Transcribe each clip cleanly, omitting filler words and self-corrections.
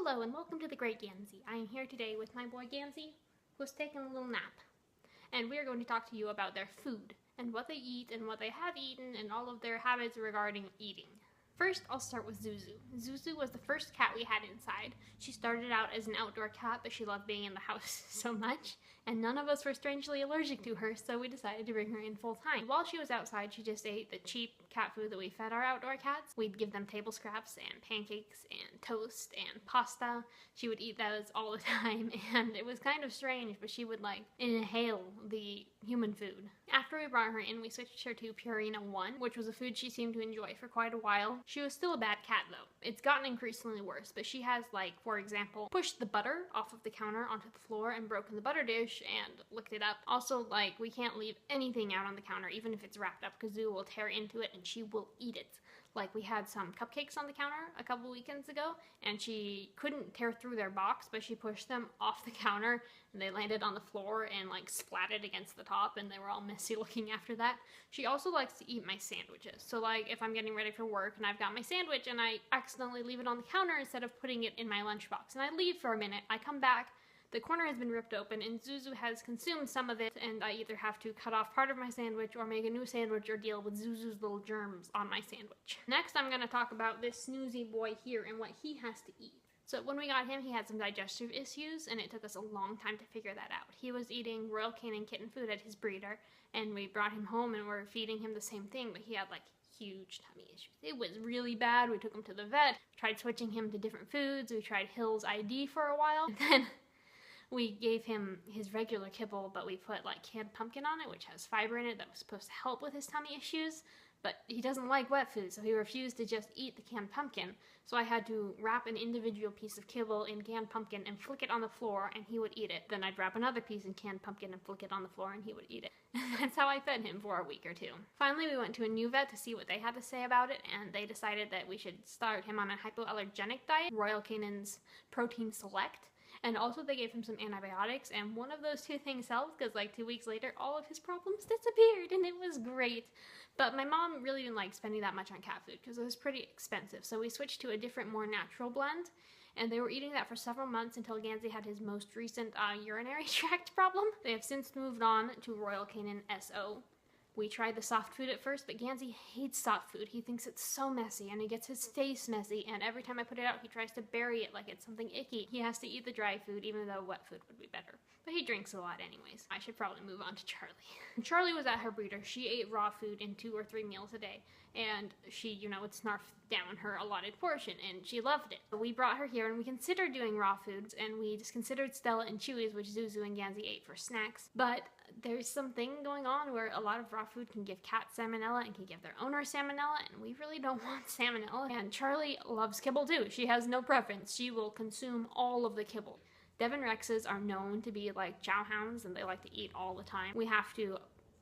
Hello and welcome to the Great Gansey. I am here today with my boy Gansey, who's taking a little nap. And we are going to talk to you about their food, and what they eat, and what they have eaten, and all of their habits regarding eating. First, I'll start with Zhu Zhu. Zhu Zhu was the first cat we had inside. She started out as an outdoor cat, but she loved being in the house so much, and none of us were strangely allergic to her, so we decided to bring her in full time. While she was outside, she just ate the cheap cat food that we fed our outdoor cats. We'd give them table scraps and pancakes and toast and pasta. She would eat those all the time, and it was kind of strange, but she would like inhale the human food. After we brought her in, we switched her to Purina 1, which was a food she seemed to enjoy for quite a while. She was still a bad cat though. It's gotten increasingly worse, but she has, like, for example, pushed the butter off of the counter onto the floor and broken the butter dish and licked it up. Also, like, we can't leave anything out on the counter, even if it's wrapped up, because Zoo will tear into it and she will eat it. Like, we had some cupcakes on the counter a couple weekends ago, and she couldn't tear through their box, but she pushed them off the counter, and they landed on the floor and, like, splatted against the top, and they were all messy looking after that. She also likes to eat my sandwiches. So, like, if I'm getting ready for work and I've got my sandwich and I accidentally leave it on the counter instead of putting it in my lunchbox, and I leave for a minute, I come back, the corner has been ripped open and Zhu Zhu has consumed some of it, and I either have to cut off part of my sandwich or make a new sandwich or deal with Zhu Zhu's little germs on my sandwich. Next, I'm going to talk about this Smoothie Boy here and what he has to eat. So when we got him, he had some digestive issues, and it took us a long time to figure that out. He was eating Royal Canin kitten food at his breeder, and we brought him home and we're feeding him the same thing, but he had like huge tummy issues. It was really bad. We took him to the vet, tried switching him to different foods. We tried Hill's ID for a while, and then we gave him his regular kibble, but we put like canned pumpkin on it, which has fiber in it that was supposed to help with his tummy issues. But he doesn't like wet food, so he refused to just eat the canned pumpkin. So I had to wrap an individual piece of kibble in canned pumpkin and flick it on the floor, and he would eat it. Then I'd wrap another piece in canned pumpkin and flick it on the floor, and he would eat it. That's how I fed him for a week or two. Finally, we went to a new vet to see what they had to say about it, and they decided that we should start him on a hypoallergenic diet, Royal Canin's Protein Select. And also they gave him some antibiotics, and one of those two things helped, because like 2 weeks later, all of his problems disappeared, and it was great. But my mom really didn't like spending that much on cat food, because it was pretty expensive, so we switched to a different, more natural blend, and they were eating that for several months until Gansey had his most recent urinary tract problem. They have since moved on to Royal Canin SO. We tried the soft food at first, but Gansey hates soft food. He thinks it's so messy, and he gets his face messy, and every time I put it out, he tries to bury it like it's something icky. He has to eat the dry food, even though wet food would be better. But he drinks a lot anyways. I should probably move on to Charlie. Charlie was at her breeder. She ate raw food in 2 or 3 meals a day, and she, you know, would snarf down her allotted portion, and she loved it. But we brought her here, and we considered doing raw foods, and we just considered Stella and Chewy's, which Zhu Zhu and Gansey ate for snacks. But there's something going on where a lot of raw food can give cats salmonella and can give their owner salmonella, and we really don't want salmonella. And Charlie loves kibble too. She has no preference. She will consume all of the kibble. Devon Rexes are known to be like chow hounds, and they like to eat all the time. We have to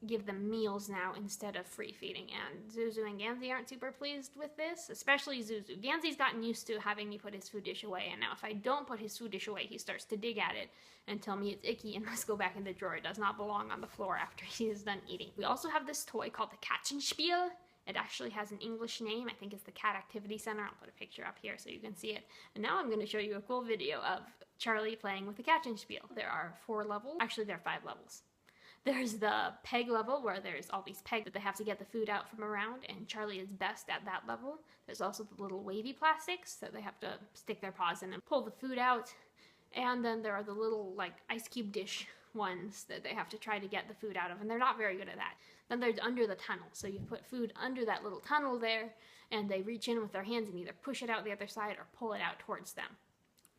give them meals now instead of free feeding, and Zhu Zhu and Gansey aren't super pleased with this, especially Zhu Zhu. Gansey's gotten used to having me put his food dish away, and now if I don't put his food dish away, he starts to dig at it and tell me it's icky and must go back in the drawer. It does not belong on the floor after he is done eating. We also have this toy called the Katzenspiel. It actually has an English name. I think it's the Cat Activity Center. I'll put a picture up here so you can see it. And now I'm going to show you a cool video of Charlie playing with the Katzenspiel. There are 4 levels. Actually, there are 5 levels. There's the peg level, where there's all these pegs that they have to get the food out from around, and Charlie is best at that level. There's also the little wavy plastics that they have to stick their paws in and pull the food out. And then there are the little, like, ice cube dish ones that they have to try to get the food out of, and they're not very good at that. Then there's under the tunnel, so you put food under that little tunnel there, and they reach in with their hands and either push it out the other side or pull it out towards them.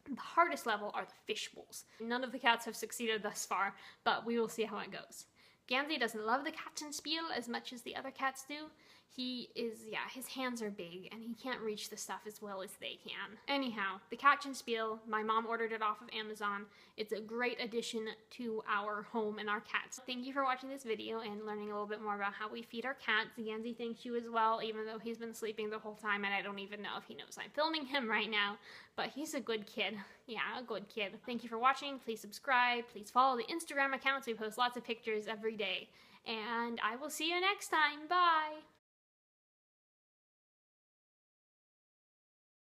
The hardest level are the fish bowls. None of the cats have succeeded thus far, but we will see how it goes. Gansey doesn't love the Katzenspiel as much as the other cats do. His hands are big, and he can't reach the stuff as well as they can. Anyhow, the Katzenspiel, my mom ordered it off of Amazon. It's a great addition to our home and our cats. Thank you for watching this video and learning a little bit more about how we feed our cats. Gansey thanks you as well, even though he's been sleeping the whole time, and I don't even know if he knows I'm filming him right now, but he's a good kid. Yeah, a good kid. Thank you for watching. Please subscribe. Please follow the Instagram accounts. We post lots of pictures every day. And I will see you next time. Bye!